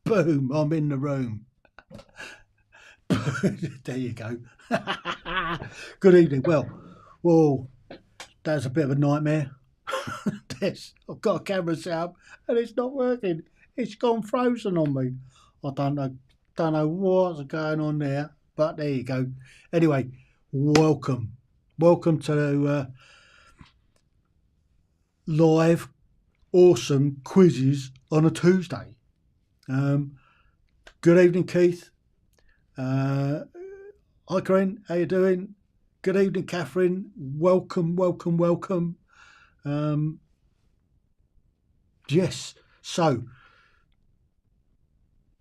Boom, I'm in the room. There you go. Good evening. Well, that's a bit of a nightmare. I've got a camera set up and it's not working. It's gone frozen on me. I don't know what's going on there, but there you go. Anyway, welcome to live awesome quizzes on a Tuesday. Good evening, Keith. Hi, Corinne. How you doing? Good evening, Catherine. Welcome. Yes. So,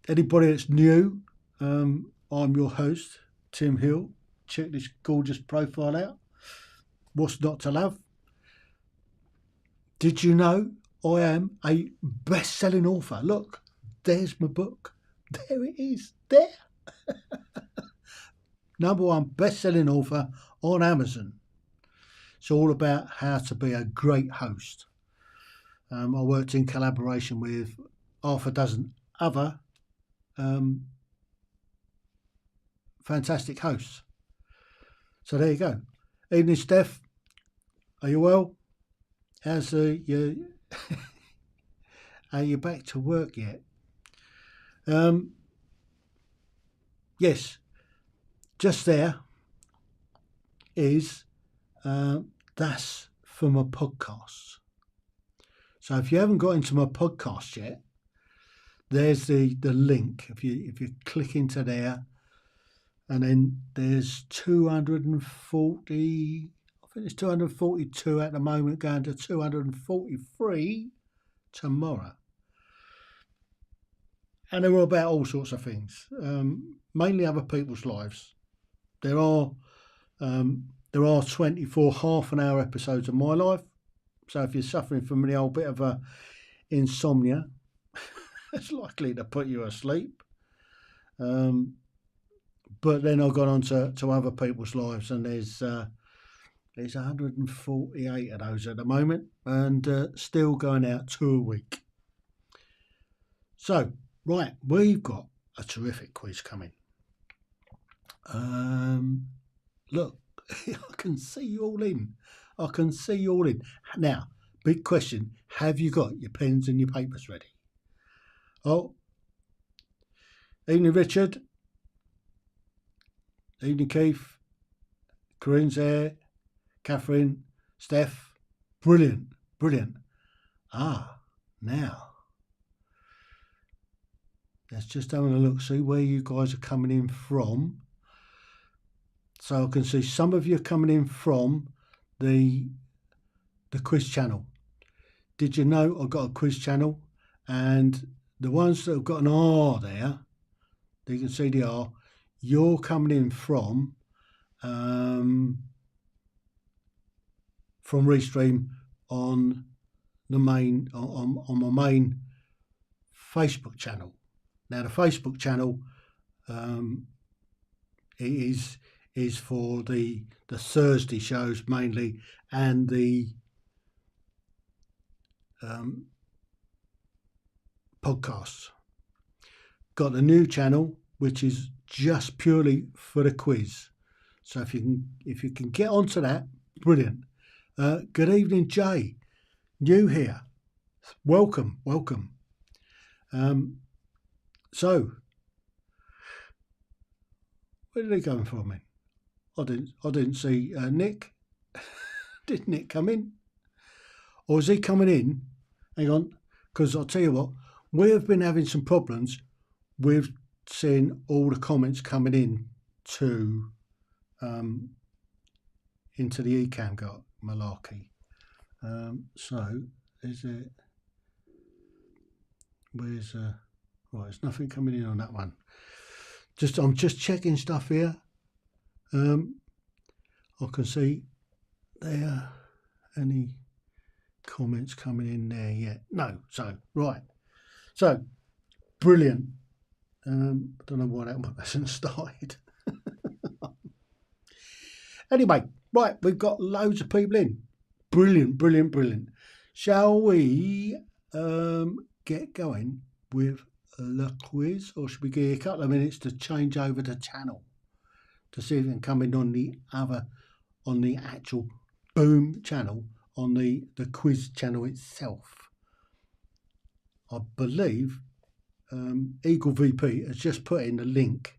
anybody that's new, I'm your host, Tim Hill. Check this gorgeous profile out. What's not to love? Did you know I am a best-selling author? Look, there's my book. There it is. There. Number one best-selling author on Amazon. It's all about how to be a great host. I worked in collaboration with half a dozen other fantastic hosts. So there you go. Evening, Steph. Are you well? How's you? Are you back to work yet? Yes. Just there is that's for my podcasts. So if you haven't got into my podcast yet, there's the link. If you click into there, and then there's 240. I think it's 242 at the moment, going to 243 tomorrow. And they're all about all sorts of things, mainly other people's lives. There are 24 half-an-hour episodes of my life. So if you're suffering from any old bit of a insomnia, it's likely to put you asleep. But then I've gone on to other people's lives, and there's 148 of those at the moment, and still going out 2 a week. So, right, we've got a terrific quiz coming. Look, I can see you all in. Now, big question, have you got your pens and your papers ready? Oh, evening, Richard. Evening, Keith. Corinne's there. Catherine. Steph. Brilliant. Now, let's just have a look, see where you guys are coming in from. So I can see some of you are coming in from the quiz channel. Did you know I've got a quiz channel? And the ones that have got an R there, you can see the R, you're coming in from Restream on the main on my main Facebook channel. Now the Facebook channel is for the Thursday shows mainly, and the podcasts. Got a new channel which is just purely for the quiz. So if you can get onto that, brilliant. Good evening, Jay. New here. Welcome. So where did he come from? Me? I didn't see Nick. Did Nick come in? Or is he coming in? Hang on, because I'll tell you what, we have been having some problems with seeing all the comments coming in to into the eCam malarkey. So is it? Where's right? There's nothing coming in on that one. I'm just checking stuff here. I can see there any comments coming in there yet? No. So right. So brilliant. I don't know why that one hasn't started. Anyway, right, we've got loads of people in. Brilliant. Shall we get going with the quiz, or should we give you a couple of minutes to change over the channel to see if it can come in on the actual boom channel, on the quiz channel itself? I believe Eagle VP has just put in the link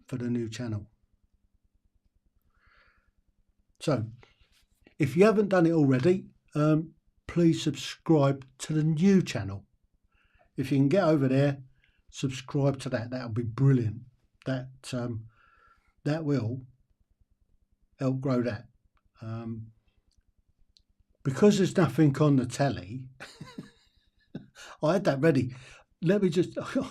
for the new channel. So if you haven't done it already, please subscribe to the new channel. If you can get over there, subscribe to that. That'll be brilliant. That will help grow that. Because there's nothing on the telly, I had that ready. Let me just. I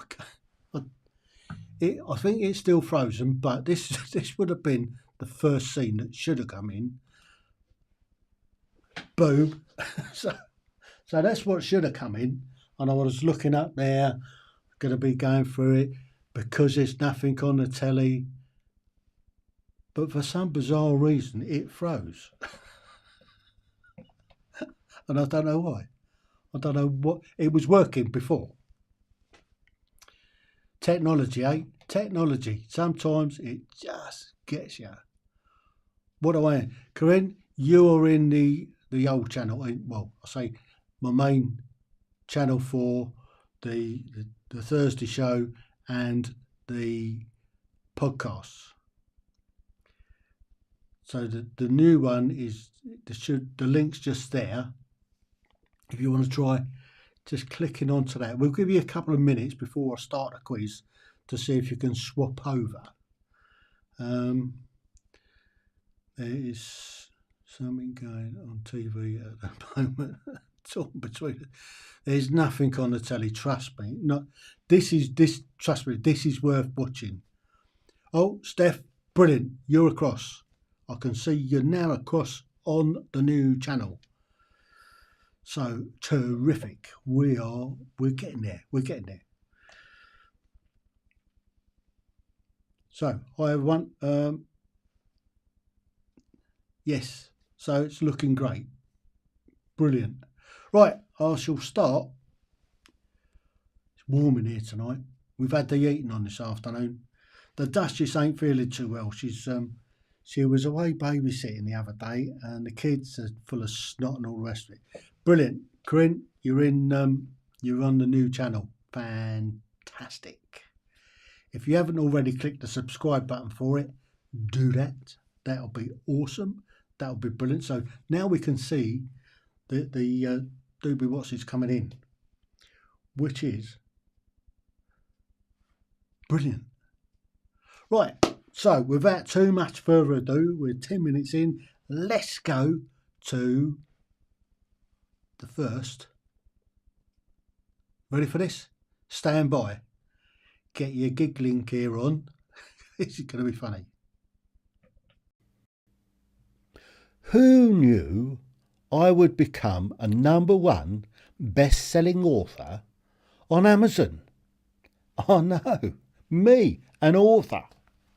think it's still frozen, but this would have been the first scene that should have come in. Boom. so that's what should have come in. And I was looking up there, going to be going through it, because there's nothing on the telly. But for some bizarre reason, it froze. And I don't know why. I don't know what. It was working before. Technology, eh? Technology. Sometimes it just gets you. What do I? Corinne, you are in the old channel. Well, I say my main channel for the Thursday show and the podcasts. So the new one is the link's just there. If you want to try just clicking onto that, we'll give you a couple of minutes before I start the quiz to see if you can swap over. There is something going on TV at the moment. Between, there's nothing on the telly. Trust me. Trust me. This is worth watching. Oh, Steph, brilliant. You're across. I can see you're now across on the new channel. So terrific. We're getting there. We're getting there. So I have one. Yes. So it's looking great. Brilliant. Right. I shall start. It's warm in here tonight. We've had the eating on this afternoon. The Duchess ain't feeling too well. She was away babysitting the other day, and the kids are full of snot and all the rest of it. Brilliant. Corinne, you're on the new channel. Fantastic. If you haven't already clicked the subscribe button for it, do that. That'll be awesome. That'll be brilliant. So now we can see the Doobie What's is coming in, which is brilliant. Right. So without too much further ado, we're 10 minutes in. Let's go to the first. Ready for this? Stand by. Get your giggling gear on. This is going to be funny. Who knew I would become a #1 best-selling author on Amazon? Oh no, me, an author.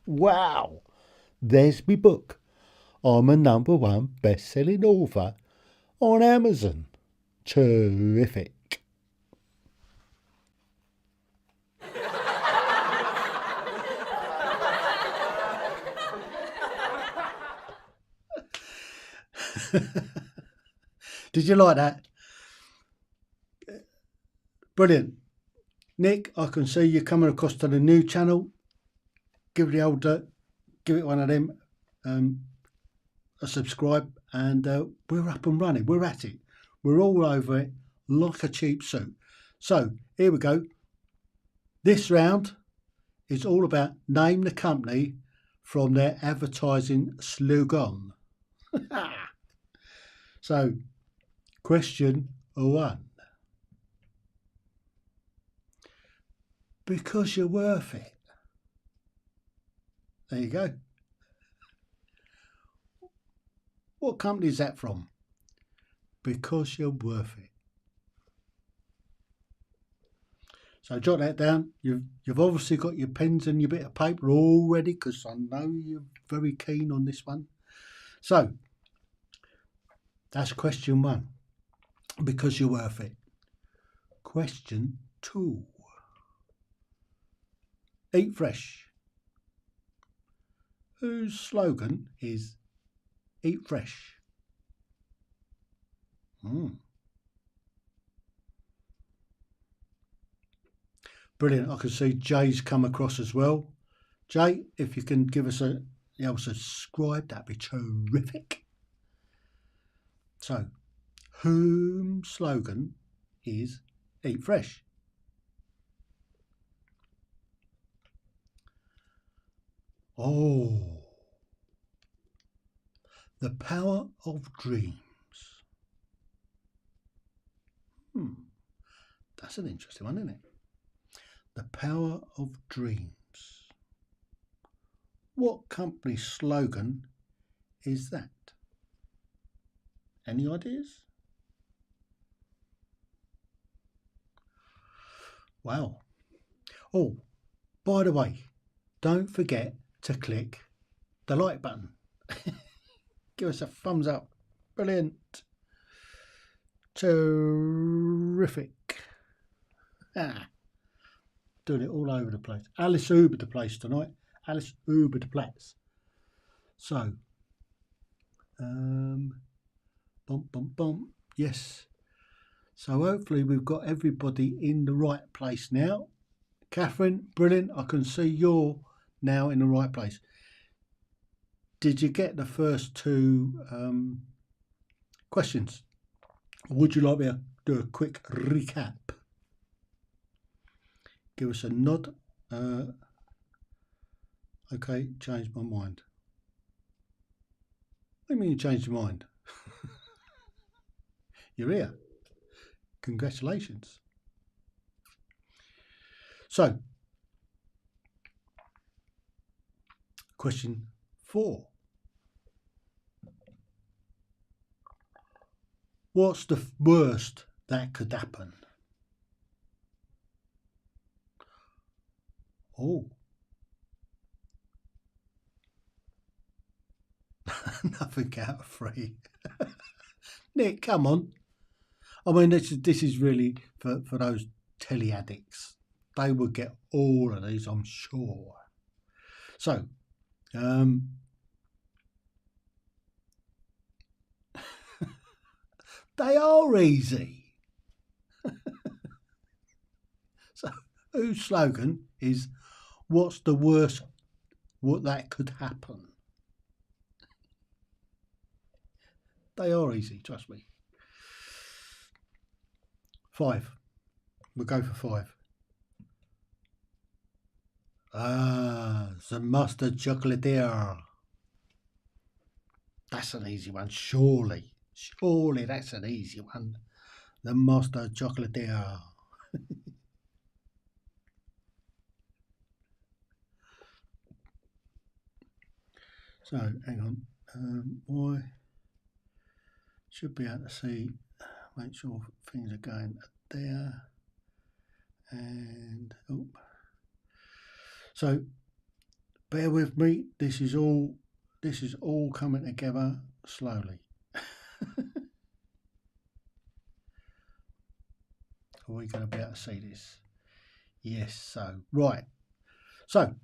Wow, there's my book. I'm a #1 best-selling author on Amazon. Terrific. Did you like that? Brilliant. Nick, I can see you coming across to the new channel. Give it one of them, a subscribe, and we're up and running. We're at it. We're all over it like a cheap suit. So here we go. This round is all about name the company from their advertising slogan. So, question 1. Because you're worth it. There you go. What company is that from? Because you're worth it. So jot that down. You've obviously got your pens and your bit of paper all ready, because I know you're very keen on this one. So that's question 1. Because you're worth it. Question 2. Eat fresh. Whose slogan is eat fresh? Brilliant. I can see Jay's come across as well. Jay, if you can give us a subscribe, that'd be terrific. So, whose slogan is eat fresh? Oh, the power of dreams. That's an interesting one, isn't it? The power of dreams. What company slogan is that? Any ideas? Wow. Oh, by the way, don't forget to click the like button. Give us a thumbs up. Brilliant. Terrific. Doing it all over the place. Alice Ubered the place tonight. Alice Ubered the place. So, bump, bump, bump. Yes. So hopefully we've got everybody in the right place now. Catherine, brilliant. I can see you're now in the right place. Did you get the first 2 questions? Would you like me to do a quick recap? Give us a nod. Okay, changed my mind. What do you mean you changed your mind? You're here. Congratulations. So, question 4. What's the worst that could happen? Oh. Nothing out of 3. Nick, come on. I mean, this is really for those tele addicts. They would get all of these, I'm sure. So, they are easy. So, whose slogan is what's the worst what that could happen? They are easy, trust me. 5. We'll go for 5. The mustard chocolatier. That's an easy one, surely. Surely that's an easy one. The mustard chocolatier. So, hang on. I should be able to see, make sure things are going there. And, oh. So, bear with me. This is all coming together slowly. Are we going to be able to see this? Yes, so, right. So,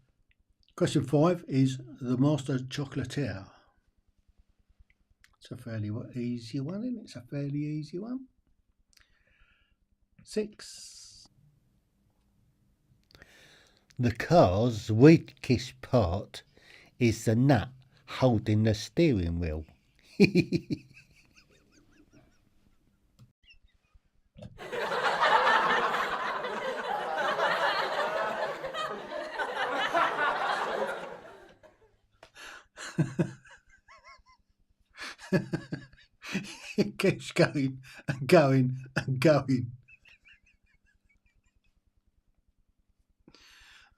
question 5 is the master chocolatier. It's a fairly easy one, isn't it? It's a fairly easy one. 6. The car's weakest part is the nut holding the steering wheel. It keeps going and going and going.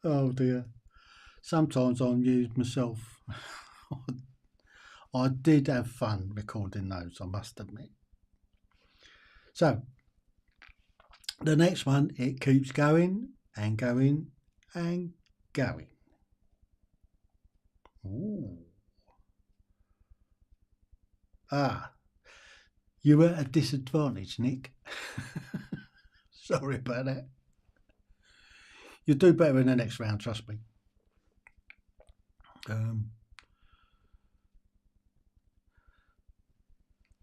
Oh dear. Sometimes I amuse myself. I did have fun recording those, I must admit. So, the next one, it keeps going and going and going. Ooh. You're at a disadvantage, Nick. Sorry about that. You'll do better in the next round, trust me.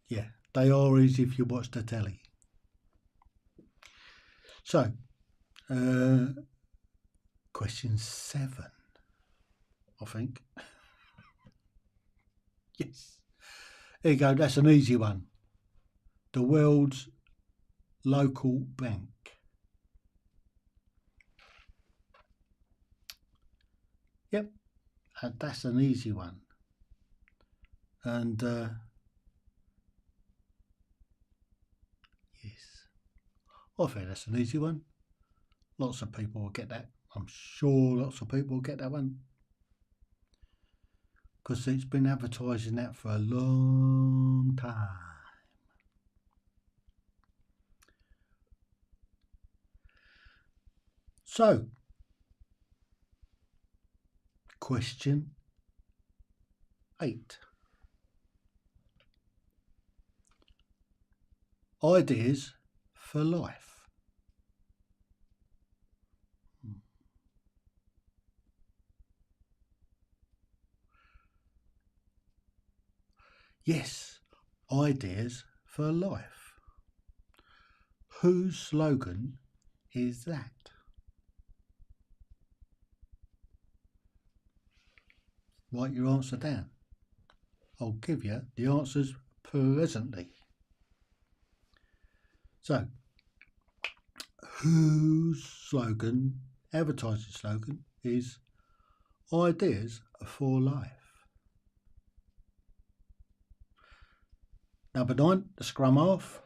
Yeah, they are easy if you watch the telly. So, question 7, I think. Yes. There you go, that's an easy one. The world's local bank. Yep, that's an easy one. And yes, I think that's an easy one. Lots of people will get that. I'm sure lots of people will get that one. Because it's been advertising that for a long time. So, question 8. Ideas for life. Yes, ideas for life. Whose slogan is that? Write your answer down. I'll give you the answers presently. So, whose slogan, advertising slogan, is ideas for life? Number 9, the scrum half.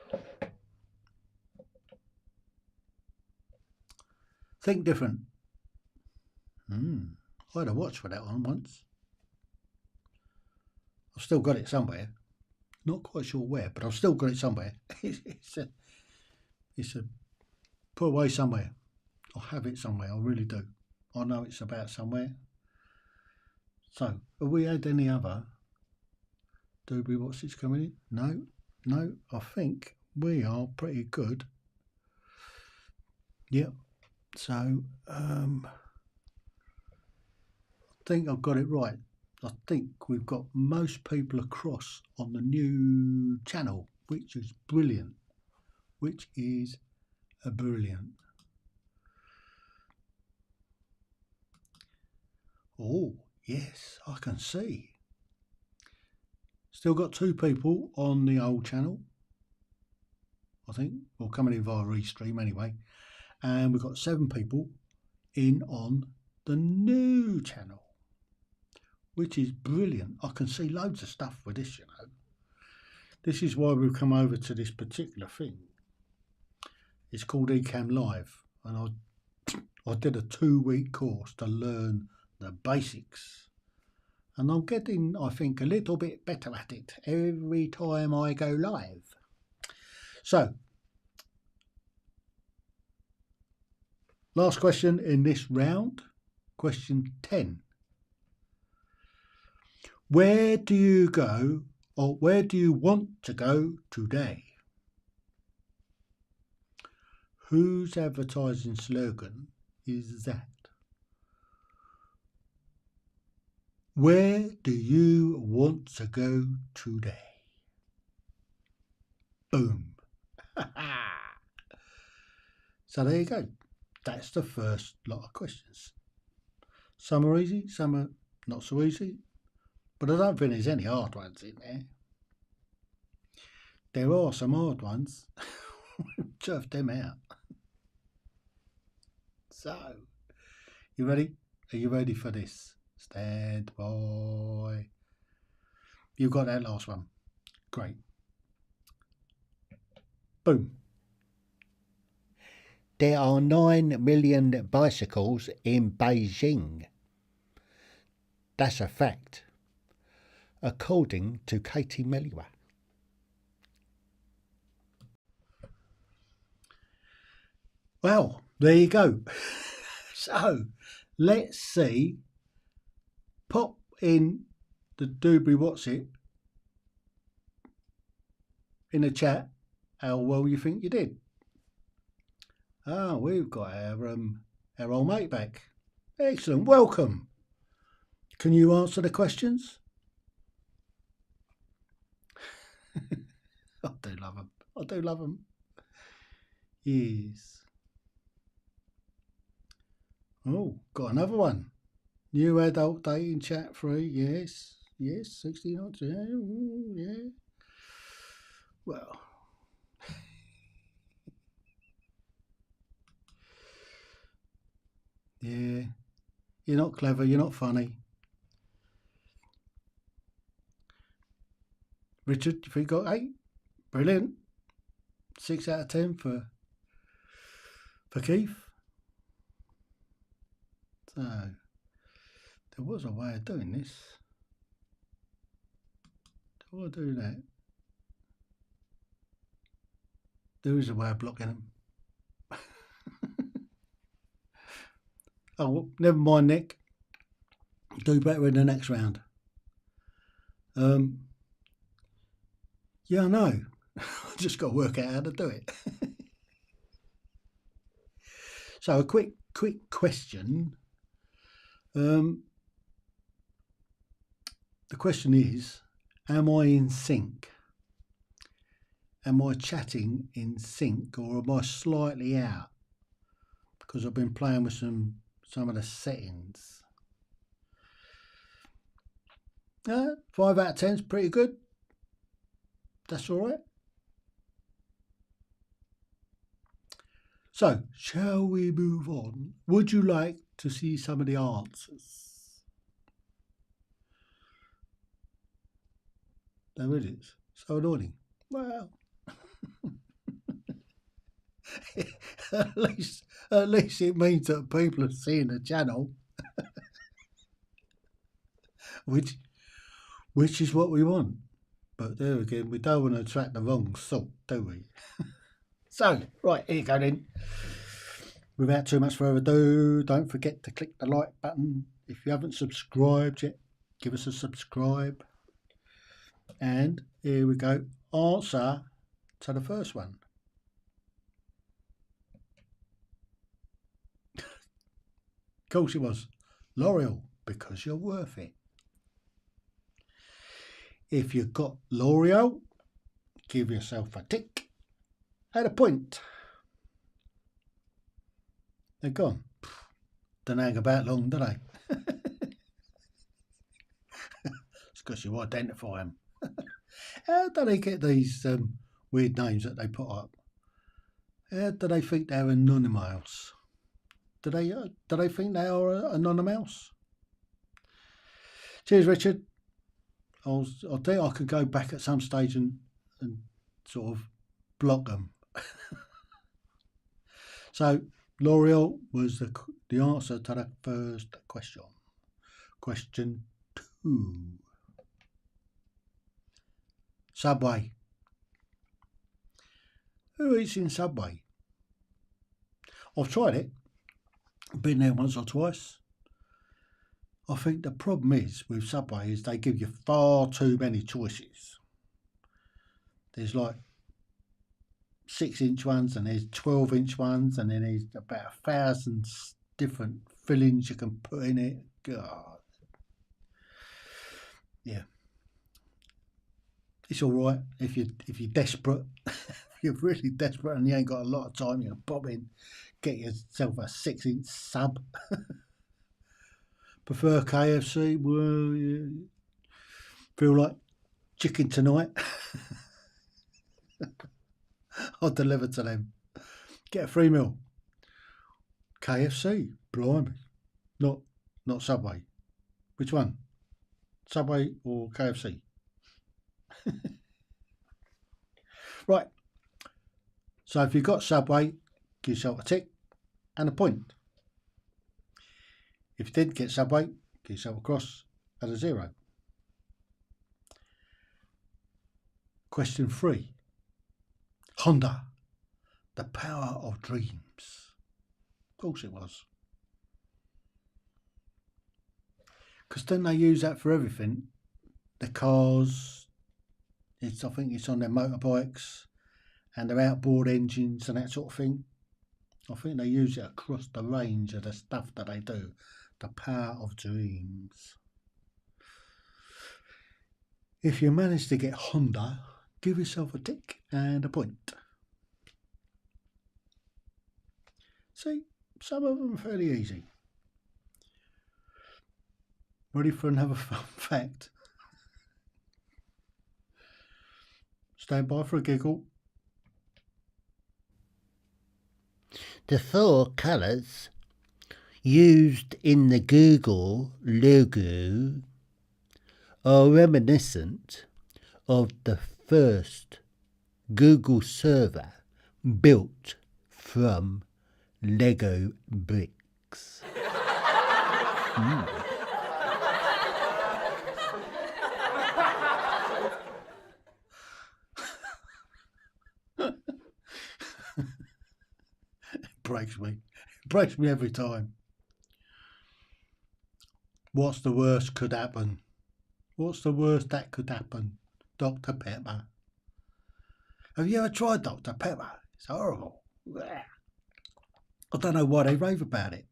Think different. I had a watch for that one once. I've still got it somewhere. Not quite sure where, but I've still got it somewhere. It's a put away somewhere. I have it somewhere, I really do. I know it's about somewhere. So, have we had any other doobie what's it's coming in? No, I think we are pretty good. Yep. So, I think I've got it right. I think we've got most people across on the new channel, which is brilliant. Oh, yes, I can see. Still got 2 people on the old channel, I think, or coming in via restream anyway. And we've got 7 people in on the new channel, which is brilliant. I can see loads of stuff with this, you know. This is why we've come over to this particular thing. It's called Ecamm Live, and I did a 2-week course to learn the basics. And I'm getting, I think, a little bit better at it every time I go live. So, last question in this round, question 10. Where do you go, or where do you want to go today? Whose advertising slogan is that? Where do you want to go today? Boom. So there you go. That's the first lot of questions. Some are easy, some are not so easy. But I don't think there's any hard ones in there. There are some hard ones. Chuff them out. So, you ready? Are you ready for this? Stand by. You got that last one. Great. Boom. There are 9 million bicycles in Beijing. That's a fact, according to Katie Melliwa. Well, there you go. So, let's see. Pop in the doobie what's it in the chat how well you think you did. We've got our our old mate back. Excellent, welcome. Can you answer the questions? I do love them. I do love them. Yes. Oh, got another one. New adult dating chat free. Yes. Yes. 69. Yeah. Well. Yeah. You're not clever. You're not funny. Richard, you think you got 8? Brilliant. 6 out of 10 for Keith. So there was a way of doing this. Do I do that? There is a way of blocking them. Oh, well, never mind, Nick. Do better in the next round. Yeah, I know. I just got to work out how to do it. So a quick question. The question is, am I in sync? Am I chatting in sync, or am I slightly out? Because I've been playing with some of the settings. 5 out of 10 is pretty good. That's all right. So, shall we move on? Would you like to see some of the answers? There it is. So annoying. Well, at least it means that people are seeing the channel, which is what we want. But there again, we don't want to attract the wrong sort, do we? So, right, here you go then. Without too much further ado, don't forget to click the like button. If you haven't subscribed yet, give us a subscribe. And here we go. Answer to the first one. Of course it was. L'Oreal, because you're worth it. If you've got L'Oreal, give yourself a tick and a point. They're gone. Don't hang about long, do they? It's because you identify them. How do they get these weird names that they put up? How do they think they're anonymous? Do they think they are anonymous? Cheers, Richard. I think I could go back at some stage and sort of block them. So L'Oreal was the answer to the first question. Question 2. Subway. Who eats in Subway? I've tried it. Been there once or twice. I think the problem is with Subway is they give you far too many choices. There's like 6-inch ones, and there's 12-inch ones, and then there's about 1,000 different fillings you can put in it. God. Yeah. It's all right if you're desperate. If you're really desperate and you ain't got a lot of time, you can pop in, get yourself a 6-inch sub. Prefer KFC? Well, yeah. Feel like chicken tonight? I'll deliver to them. Get a free meal. KFC? Blimey. Not Subway. Which one? Subway or KFC? Right. So if you've got Subway, give yourself a tick and a point. If you didn't get Subway, give yourself a cross and a 0. Question 3. Honda, the power of dreams. Of course it was. Because then they use that for everything. The cars, I think it's on their motorbikes and their outboard engines and that sort of thing. I think they use it across the range of the stuff that they do. The power of dreams. If you manage to get Honda, give yourself a tick and a point. See, some of them are fairly easy. Ready for another fun fact? Stand by for a giggle. The 4 colours used in the Google logo are reminiscent of the first Google server built from Lego bricks. It breaks me every time. What's the worst could happen? What's the worst that could happen? Dr. Pepper. Have you ever tried Dr. Pepper? It's horrible. I don't know why they rave about it.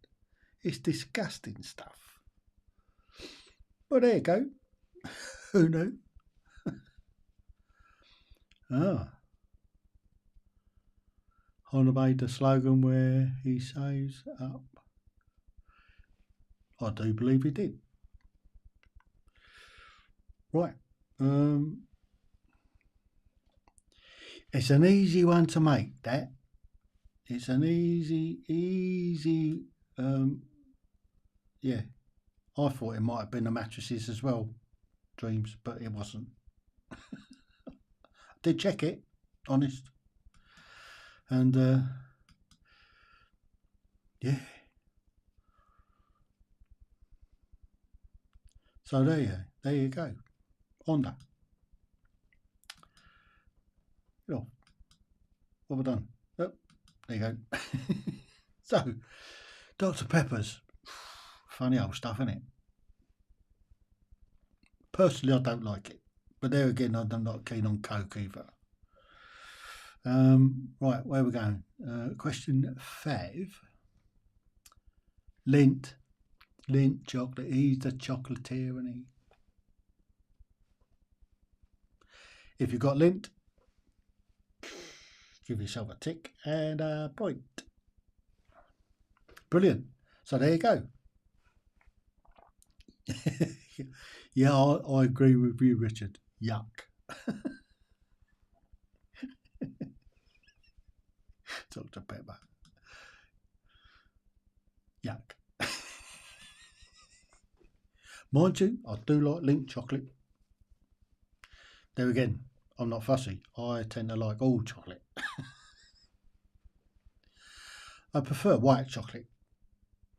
It's disgusting stuff. Well, there you go. Who knew? Honda made the slogan where he saves up. I do believe he did. Right. It's an easy one to make, that. It's an easy, yeah. I thought it might have been the mattresses as well, Dreams, but it wasn't. I did check it, honest. And, yeah. So there you go. Honda. Oh, what have I done? Oh, there you go. So, Dr. Pepper's. Funny old stuff, isn't it? Personally, I don't like it. But there again, I'm not keen on Coke either. Right, where are we going? Question 5. Lint chocolate. He's the chocolatier, isn't he? If you've got lint, give yourself a tick and a point. Brilliant. So there you go. Yeah, I agree with you, Richard. Yuck. Dr. Pepper. Yuck. Mind you, I do like lint chocolate. There again, I'm not fussy. I tend to like all chocolate. I prefer white chocolate.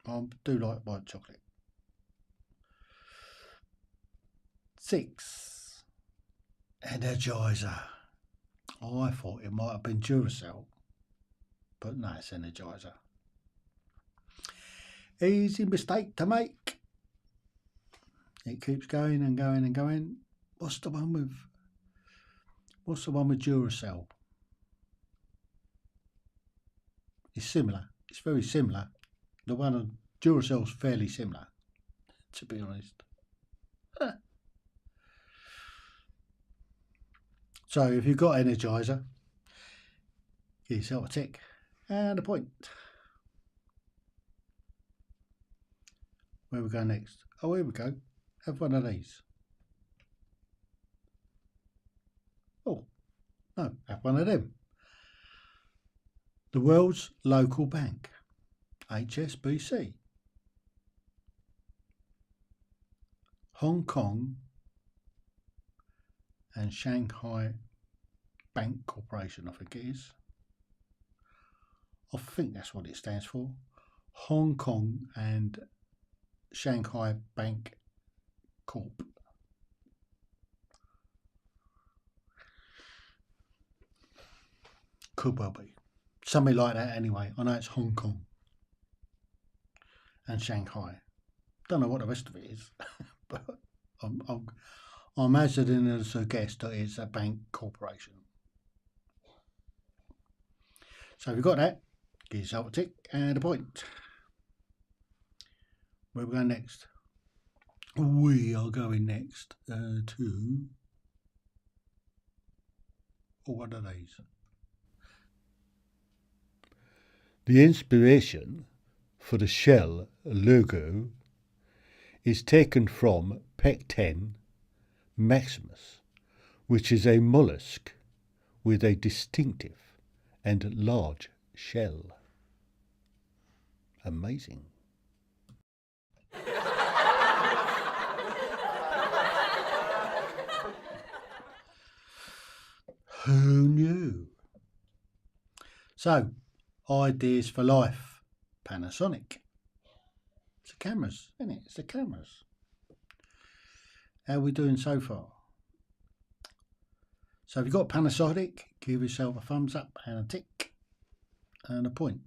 I do like white chocolate. 6. Energizer. I thought it might have been Duracell, but no, it's Energizer. Easy mistake to make. It keeps going and going and going. What's the one with Duracell? It's similar. It's very similar. The one on Duracell's fairly similar, to be honest. So if you've got Energizer, give yourself a tick and a point. Where we go next? Oh, here we go. Have one of these. Oh, no, have one of them. The world's local bank, HSBC. Hong Kong and Shanghai Bank Corporation, I think it is. I think that's what it stands for. Hong Kong and Shanghai Bank Corp. Could well be. Something like that anyway. I know it's Hong Kong and Shanghai. Don't know what the rest of it is, but I'm hazarding as a guess that it's a bank corporation. So we've got that. Give yourself a tick and a point. Where are we going next? We are going next to one of these. The inspiration for the shell logo is taken from Pecten maximus, which is a mollusk with a distinctive and large shell. Amazing. Who knew? So, ideas for life. Panasonic. It's the cameras, isn't it? It's the cameras. How are we doing so far? So if you've got Panasonic, give yourself a thumbs up and a tick and a point.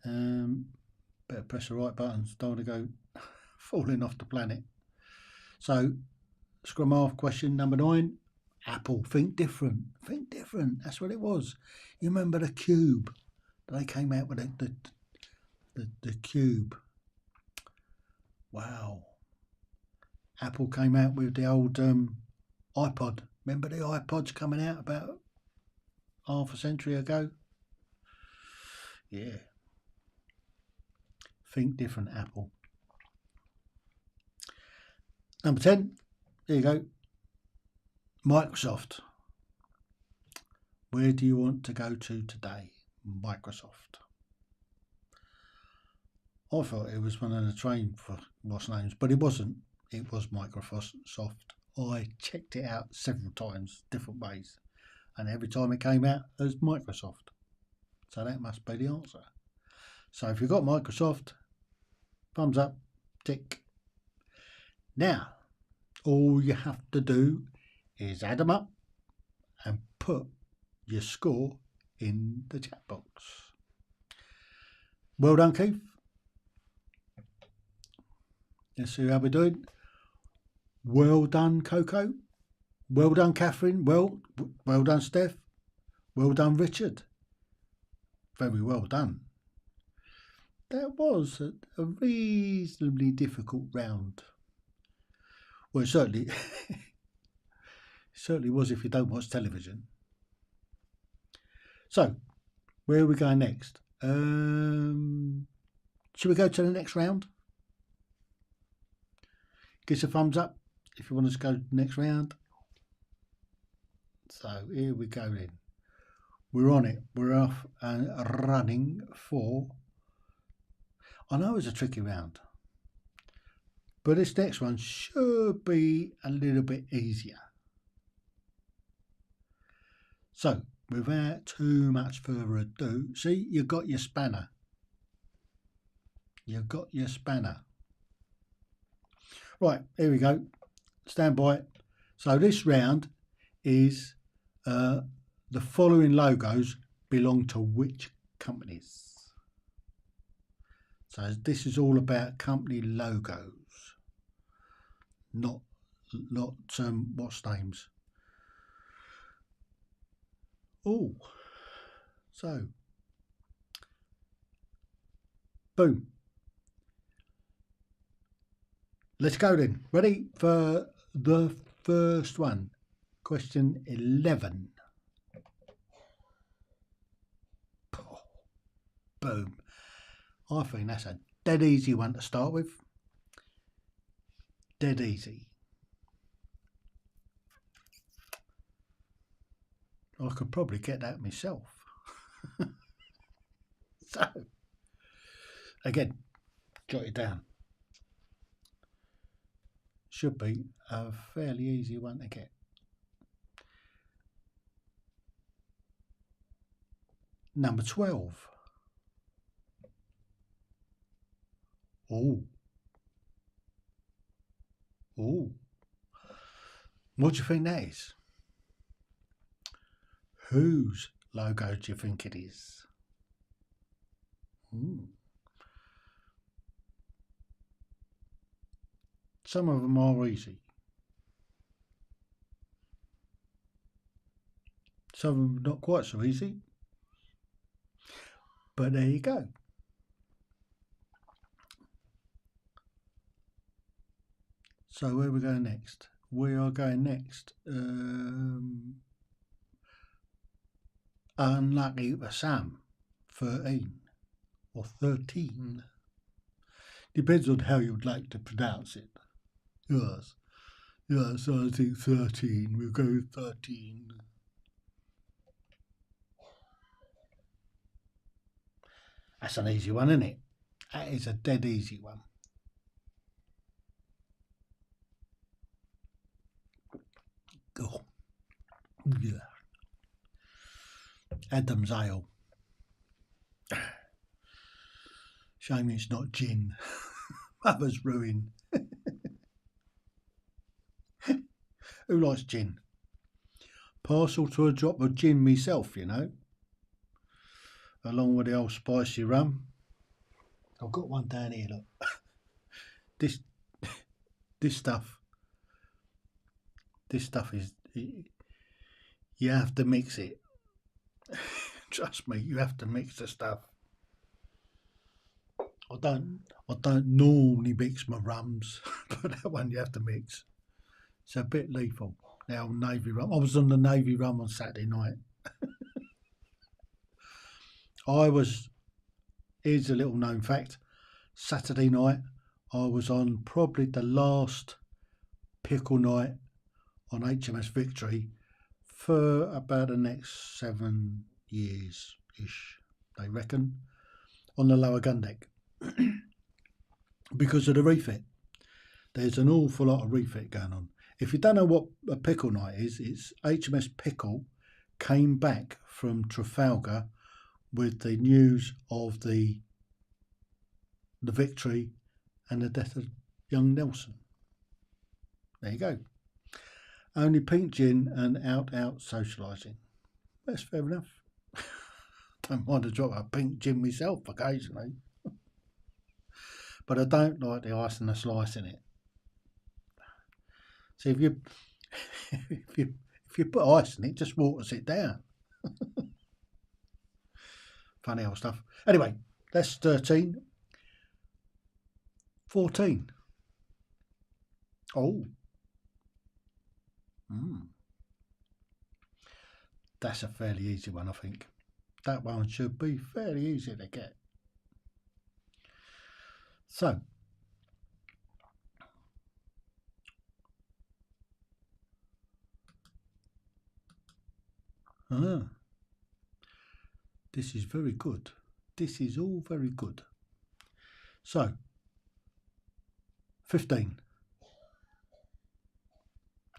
Better press the right buttons, don't want to go falling off the planet. So, scrum half question number 9. Apple, think different. Think different. That's what it was. You remember the cube? They came out with the cube. Wow. Apple came out with the old iPod. Remember the iPods coming out about half a century ago? Yeah. Think different, Apple. Number 10. There you go. Microsoft. Where do you want to go to today? Microsoft. I thought it was one of the train for what's names, but it wasn't. It was Microsoft. I checked it out several times, different ways, and every time it came out as Microsoft. So that must be the answer. So if you've got Microsoft, thumbs up, tick. Now, all you have to do is add them up and put your score in the chat box. Well done, Keith. Let's see how we're doing. Well done, Coco. Well done, Catherine. Well done, Steph. Well done, Richard. Very well done. That was a reasonably difficult round. Well, it certainly was if you don't watch television. So, where are we going next? Should we go to the next round? Give us a thumbs up if you want us to go to the next round. So here we go then. We're on it. We're off and running for... I know it's a tricky round, but this next one should be a little bit easier. So, without too much further ado, see, you've got your spanner. You've got your spanner. Right, here we go. Stand by. So this round is the following logos belong to which companies? So this is all about company logos, not what's names. Oh, so boom. Let's go then. Ready for the first one. Question 11. Boom. I think that's a dead easy one to start with. Dead easy. I could probably get that myself. So, again, jot it down. Should be a fairly easy one to get. Number 12. Oh. What do you think that is? Whose logo do you think it is? Some of them are easy. Some of them not quite so easy. But there you go. So where are we going next? We are going next. Unlucky for Sam, 13 or 13. Depends on how you'd like to pronounce it. Yes. Yes, I think 13. We'll go with 13. That's an easy one, isn't it? That is a dead easy one. Oh, yeah. Adam's Ale. Shame it's not gin. Mother's ruin. Who likes gin? Parcel to a drop of gin myself, you know. Along with the old spicy rum. I've got one down here, look. This stuff is, you have to mix it. Trust me, you have to mix the stuff. I don't normally mix my rums, but that one you have to mix. It's a bit lethal. Now navy rum. I was on the navy rum on Saturday night. Here's a little known fact. Saturday night I was on probably the last pickle night on HMS Victory for about the next 7 years-ish, they reckon, on the lower gun deck. Because of the refit. There's an awful lot of refit going on. If you don't know what a pickle night is, it's HMS Pickle came back from Trafalgar with the news of the victory and the death of young Nelson. There you go. Only pink gin and out socialising. That's fair enough. Don't mind a drop of pink gin myself occasionally. But I don't like the ice and the slice in it. So if you put ice in it, it just waters it down. Funny old stuff. Anyway, that's 13. 14. Oh. That's a fairly easy one, I think. That one should be fairly easy to get. So, this is very good. This is all very good. So, 15.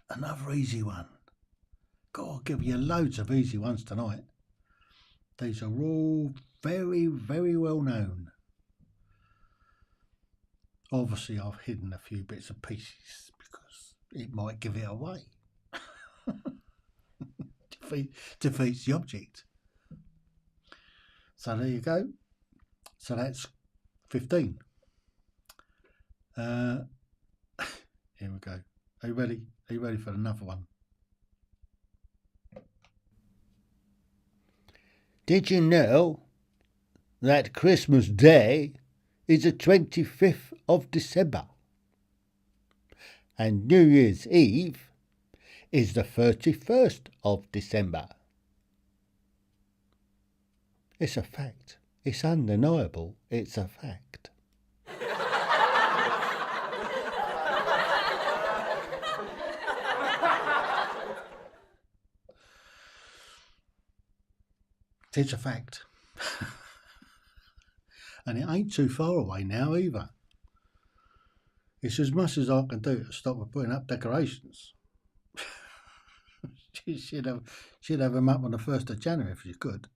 Another easy one. God, I'll give you loads of easy ones tonight. These are all very, very well known. Obviously, I've hidden a few bits and pieces because it might give it away. Defeats the object. So there you go. So that's 15. Here we go. Are you ready? Are you ready for another one? Did you know that Christmas Day is the 25th of December? And New Year's Eve is the 31st of December. It's a fact. It's undeniable. It's a fact. It's a fact. And it ain't too far away now either. It's as much as I can do to stop her putting up decorations. She should have them up on the 1st of January if she could.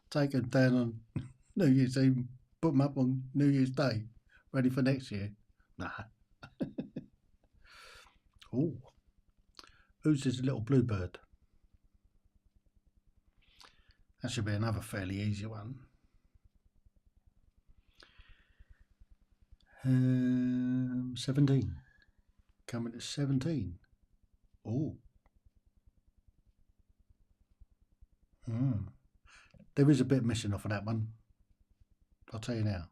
Take them down on New Year's Eve, put them up on New Year's Day, ready for next year. Nah. Oh, who's this little bluebird? That should be another fairly easy one. 17. Coming to 17. Oh. there is a bit missing off of that one. I'll tell you now.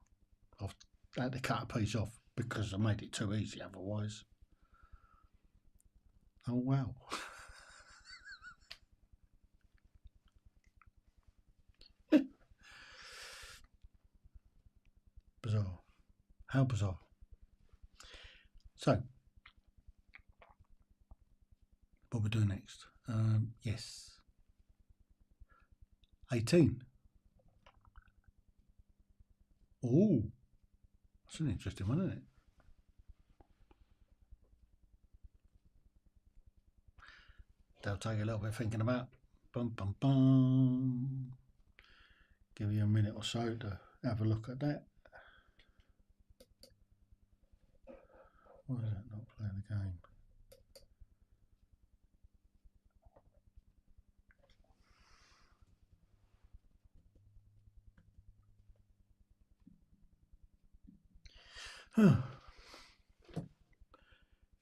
I've had to cut a piece off because I made it too easy otherwise. Oh wow. Bizarre. How bizarre. So, what we do next? Yes. 18. Oh, that's an interesting one, isn't it? They'll take a little bit of thinking about. Bum, bum, bum. Give you a minute or so to have a look at that. Why is that not playing the game?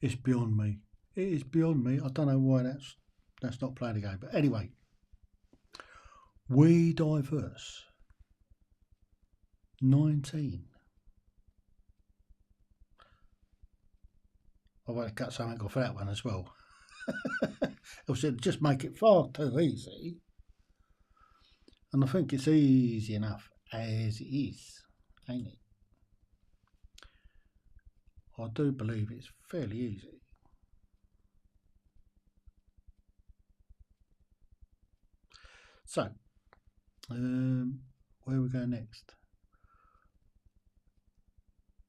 It's beyond me. It is beyond me. I don't know why that's not playing the game. But anyway, we diverse. 19. I want to cut something off for that one as well. I said just make it far too easy. And I think it's easy enough as it is, ain't it? I do believe it's fairly easy. So, where we go next?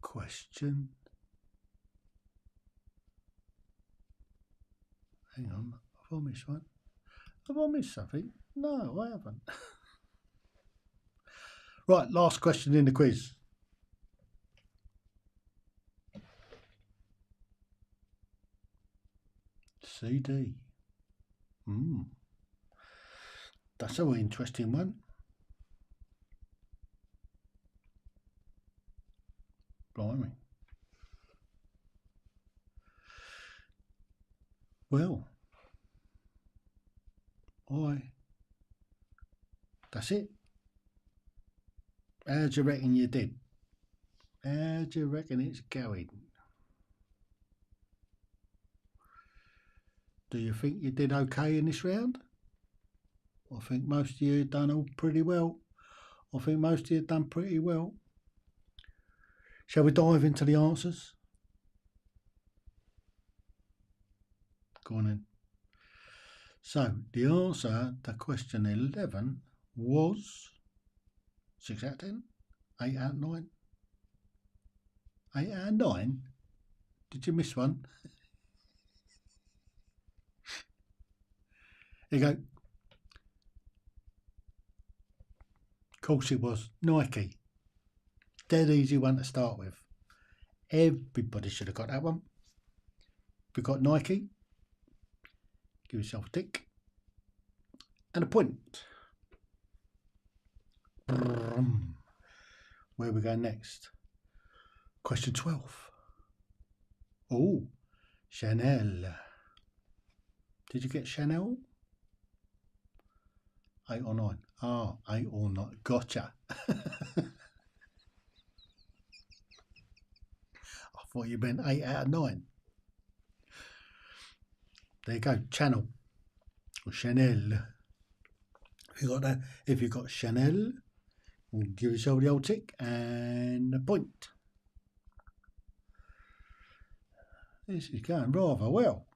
Question. Hang on, have I missed one? Have I missed something? No, I haven't. Right, last question in the quiz. CD. That's an interesting one. Blimey. Well, that's it. How do you reckon you did? How do you reckon it's going? Do you think you did okay in this round? I think most of you done all pretty well. I think most of you done pretty well. Shall we dive into the answers? Go on then. So the answer to question 11 was 6 out of 10, 8 out of 9. 8 out of 9? Did you miss one? There you go. Of course it was Nike. Dead easy one to start with. Everybody should have got that one. If you got Nike, give yourself a tick and a point. Where we go next? Question 12. Oh, Chanel. Did you get Chanel? 8 or 9? Ah, 8 or 9. Gotcha. I thought you meant 8 out of 9. There you go. Channel or Chanel. If you got that, if you got Chanel, we'll give yourself the old tick and a point. This is going rather well.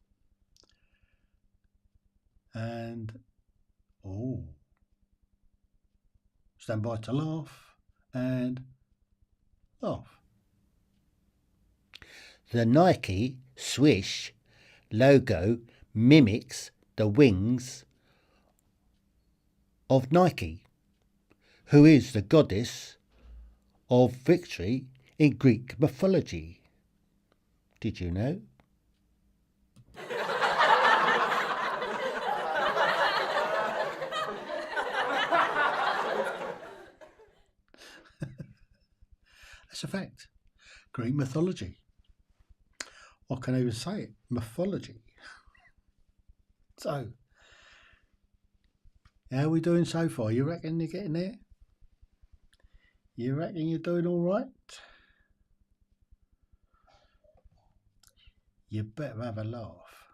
And stand by to laugh and laugh. The Nike swish logo mimics the wings of Nike, who is the goddess of victory in Greek mythology. Did you know? That's a fact. Greek mythology. What can I even say it? Mythology. So, How are we doing so far? You reckon you're getting there? You reckon you're doing all right? You better have a laugh.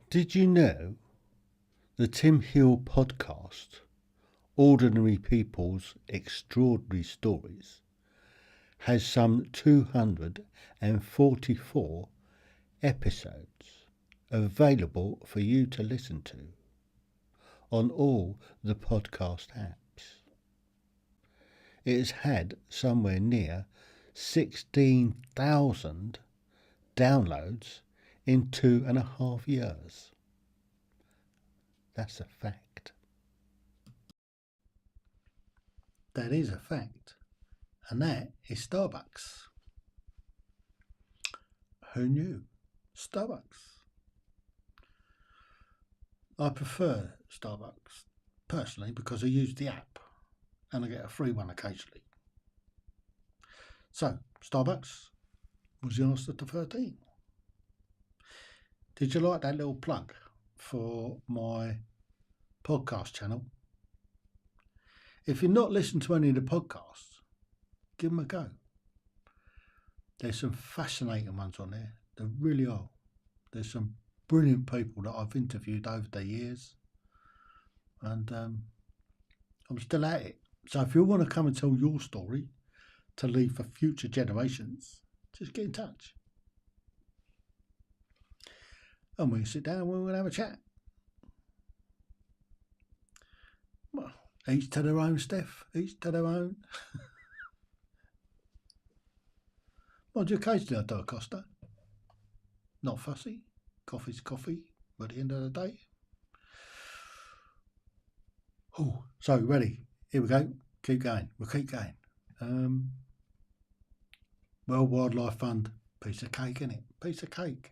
Did you know the Tim Hill podcast, Ordinary People's Extraordinary Stories, has some 244 episodes available for you to listen to on all the podcast apps. It has had somewhere near 16,000 downloads in 2.5 years. That's a fact. That is a fact. And that is Starbucks. Who knew? Starbucks. I prefer Starbucks personally because I use the app and I get a free one occasionally. So, Starbucks was the answer to 13. Did you like that little plug for my podcast channel? If you're not listening to any of the podcasts, give them a go. There's some fascinating ones on there. There really are. There's some brilliant people that I've interviewed over the years. And I'm still at it. So if you want to come and tell your story to leave for future generations, just get in touch. And we can sit down and we'll have a chat. Well, each to their own, Steph. Each to their own. Well, occasionally I do a Costa. Not fussy. Coffee's coffee. But at the end of the day. Oh, so ready. Here we go. Keep going. We'll keep going. World Wildlife Fund. Piece of cake, innit? Piece of cake.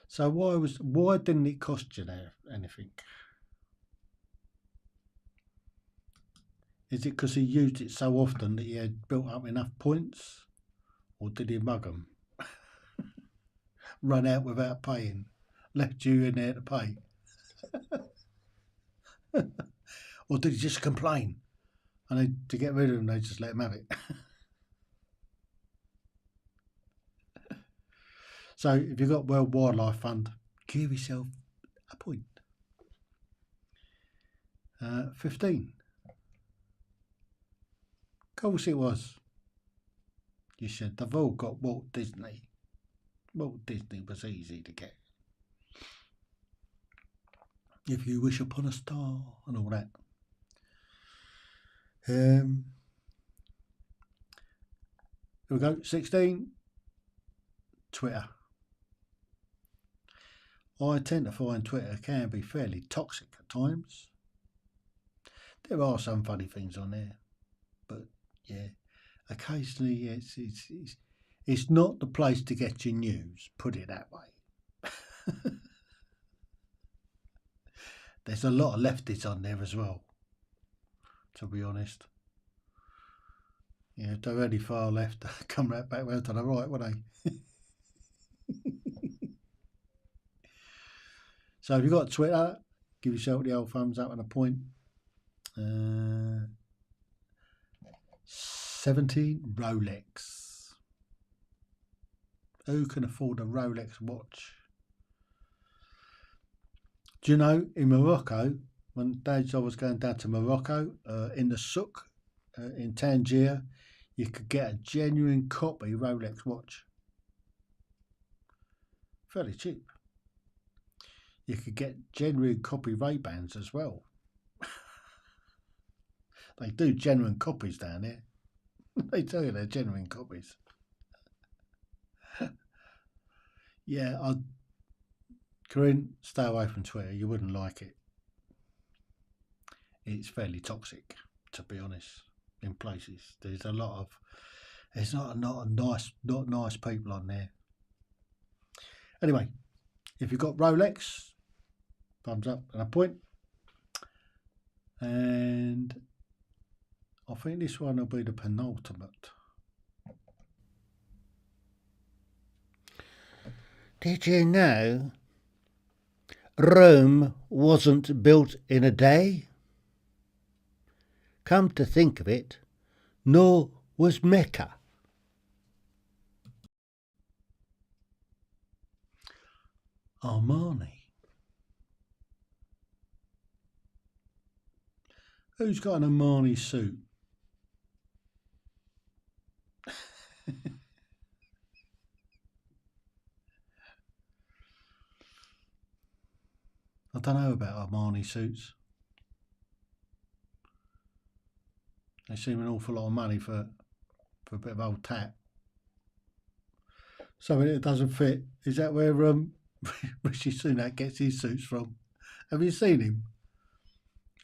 So why didn't it cost you anything? Is it because he used it so often that he had built up enough points, or did he mug them? Run out without paying, left you in there to pay, or did he just complain? And to get rid of him, they just let him have it. So if you've got World Wildlife Fund, give yourself a point. 15. Of course it was. You said they've all got Walt Disney. Walt Disney was easy to get. If you wish upon a star and all that. Here we go. 16. Twitter. I tend to find Twitter can be fairly toxic at times. There are some funny things on there, but yeah, occasionally it's not the place to get your news, put it that way. There's a lot of lefties on there as well, to be honest. Yeah, if they're really far left, come right back round to the right, won't they? So if you've got Twitter, give yourself the old thumbs up and a point. 17, Rolex. Who can afford a Rolex watch? Do you know, in Morocco, when I was going down to Morocco, in the souk, in Tangier, you could get a genuine copy Rolex watch. Fairly cheap. You could get genuine copy Ray-Bans as well. They do genuine copies down there. They tell you they're genuine copies. Yeah, Corinne, stay away from Twitter. You wouldn't like it. It's fairly toxic, to be honest. In places, there's not nice people on there. Anyway, If you've got Rolex, thumbs up and a point. And I think this one will be the penultimate. Did you know Rome wasn't built in a day? Come to think of it, nor was Mecca. Armani. Who's got an Armani suit? I don't know about Armani suits. They seem an awful lot of money for a bit of old tat. Something that doesn't fit. Is that where Rishi Sunak gets his suits from? Have you seen him?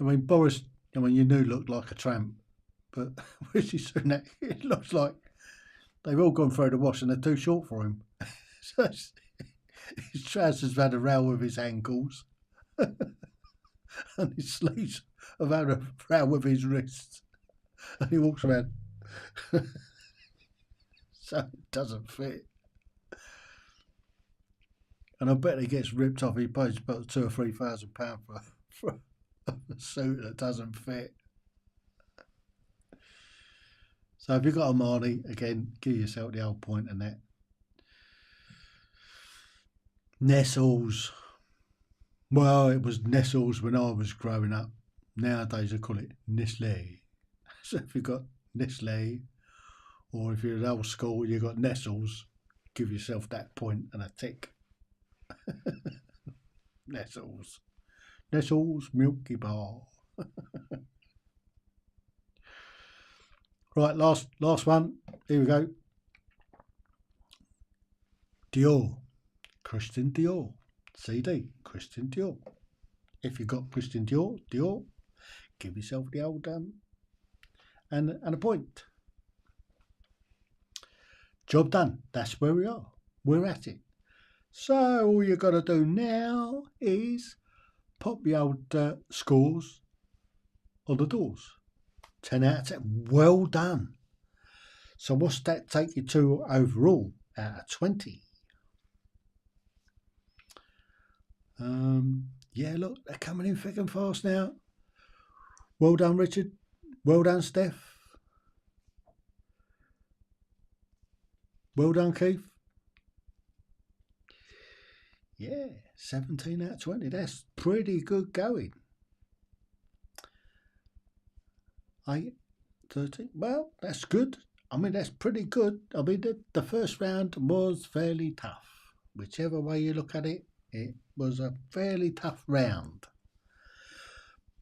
I mean, Boris, you knew looked like a tramp, but Rishi Sunak, it looks like they've all gone through the wash and they're too short for him. So his trousers have had a row with his ankles and his sleeves have had a row with his wrists. And he walks around. So it doesn't fit. And I bet he gets ripped off. He pays about £2,000 or £3,000 for a suit that doesn't fit. So if you've got Armani, again, give yourself the old point in that. Nestles. Well, it was Nestles when I was growing up. Nowadays I call it Nestle. So if you've got Nestle, or if you're at old school, you've got Nestles, give yourself that point and a tick. Nestles. Nestles Milky Bar. Right, last one. Here we go. Dior. Christian Dior. CD. Christian Dior. If you've got Christian Dior, give yourself the old and a point. Job done. That's where we are. We're at it. So all you've got to do now is pop the old scores on the doors. 10 out of 10. Well done. So what's that take you to overall out of 20? Yeah, look, they're coming in thick and fast now. Well done, Richard. Well done, Steph. Well done, Keith. Yeah, 17 out of 20. That's pretty good going. 8, 13. Well, that's good. I mean, that's pretty good. I mean, the first round was fairly tough. Whichever way you look at it, it was a fairly tough round.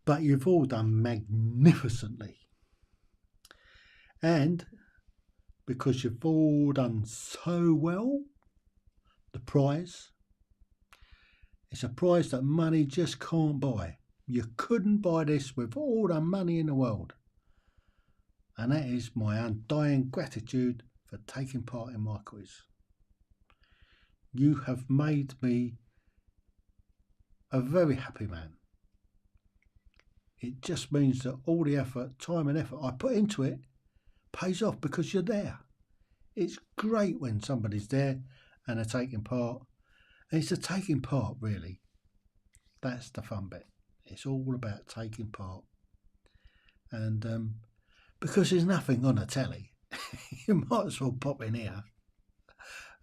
But you've all done magnificently. And because you've all done so well, the prize, it's a prize that money just can't buy. You couldn't buy this with all the money in the world. And that is my undying gratitude for taking part in my quiz. You have made me a very happy man. It just means that all the effort, time and effort I put into it pays off because you're there. It's great when somebody's there and they're taking part. And it's the taking part, really. That's the fun bit. It's all about taking part. And because there's nothing on the telly, you might as well pop in here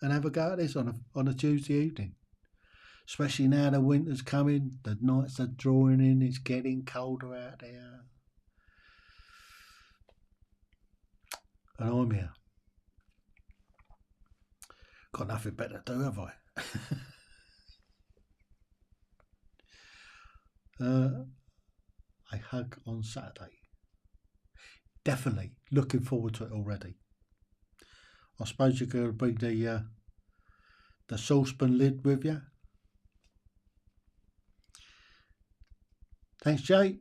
and have a go at this on a Tuesday evening. Especially now the winter's coming, the nights are drawing in, it's getting colder out there. And I'm here. Got nothing better to do, have I? A hug on Saturday. Definitely looking forward to it already. I suppose you're going to bring the saucepan lid with you. Thanks, Jay.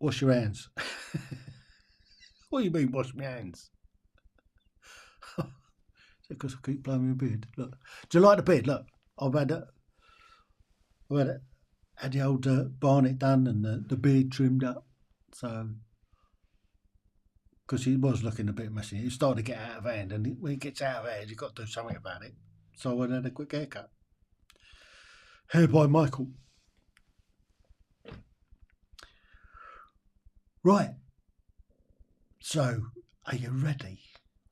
Wash your hands. What do you mean, wash my hands? Because I keep blowing my beard. Look, do you like the beard? Look, I've had I had the old barnet done and the beard trimmed up. So, because he was looking a bit messy. It started to get out of hand, and when it gets out of hand, you've got to do something about it. So I went and had a quick haircut. Hair by Michael. Right. So, are you ready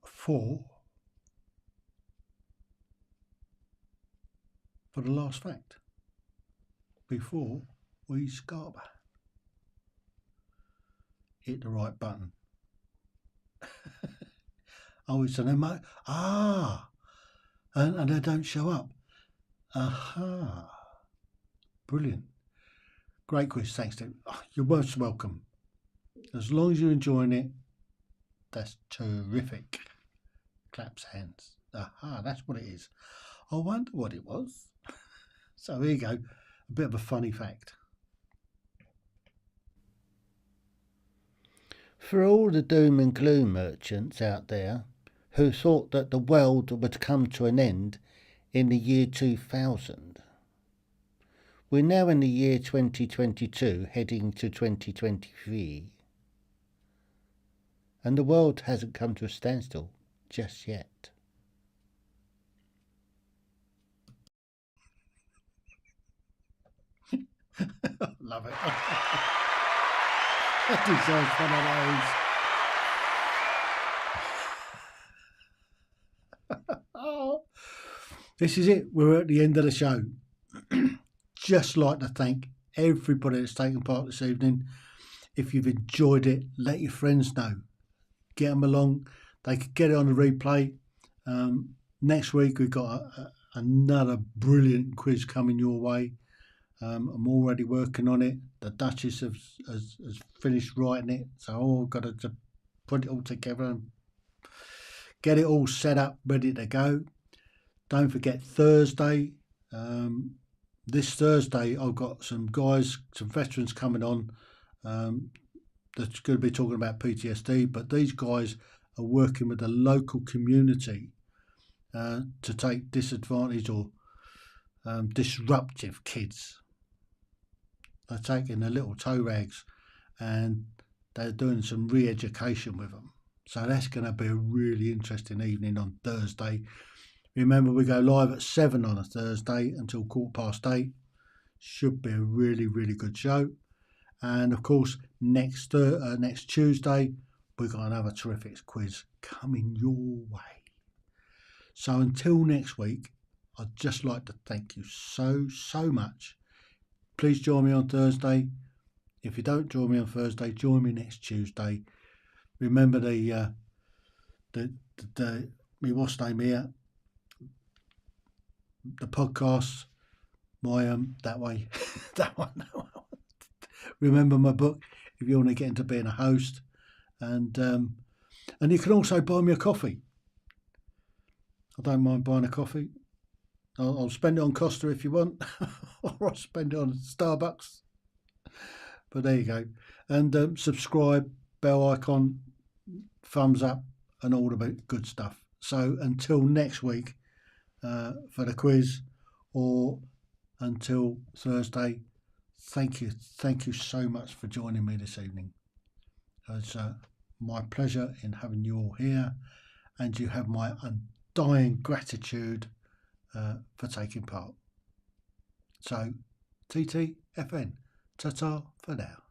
for the last fact? Before we scarper. Hit the right button. Oh, it's an emoji. And they don't show up. Aha. Brilliant. Great quiz. Thanks, Tim. Oh, you're most welcome. As long as you're enjoying it, that's terrific. Claps hands. Aha, that's what it is. I wonder what it was. So here you go. A bit of a funny fact. For all the doom and gloom merchants out there who thought that the world would come to an end in the year 2000, we're now in the year 2022, heading to 2023, and the world hasn't come to a standstill just yet. Love it. That deserves one of those. Oh, this is it. We're at the end of the show. Just like to thank everybody that's taken part this evening. If you've enjoyed it, let your friends know. Get them along. They could get it on the replay. Next week we've got another brilliant quiz coming your way. I'm already working on it. The Duchess has finished writing it, so I've got to put it all together and get it all set up, ready to go. Don't forget Thursday. This Thursday I've got some guys, some veterans coming on that's going to be talking about PTSD, but these guys are working with the local community to take disadvantaged or disruptive kids. They're taking the little toe rags and they're doing some re-education with them. So that's going to be a really interesting evening on Thursday. Remember, we go live at 7 on a Thursday until 8:15. Should be a really, really good show. And of course, next Tuesday, we've got another terrific quiz coming your way. So until next week, I'd just like to thank you so much. Please join me on Thursday. If you don't join me on Thursday, join me next Tuesday. Remember the me what's name here, the podcast, my that way, that one. Remember my book if you want to get into being a host, and you can also buy me a coffee. I don't mind buying a coffee. I'll spend it on Costa if you want, or I'll spend it on Starbucks. But there you go. And subscribe, bell icon, thumbs up, and all the good stuff. So until next week for the quiz, or until Thursday, thank you so much for joining me this evening. It's my pleasure in having you all here, and you have my undying gratitude for taking part. So, TTFN, ta-ta for now.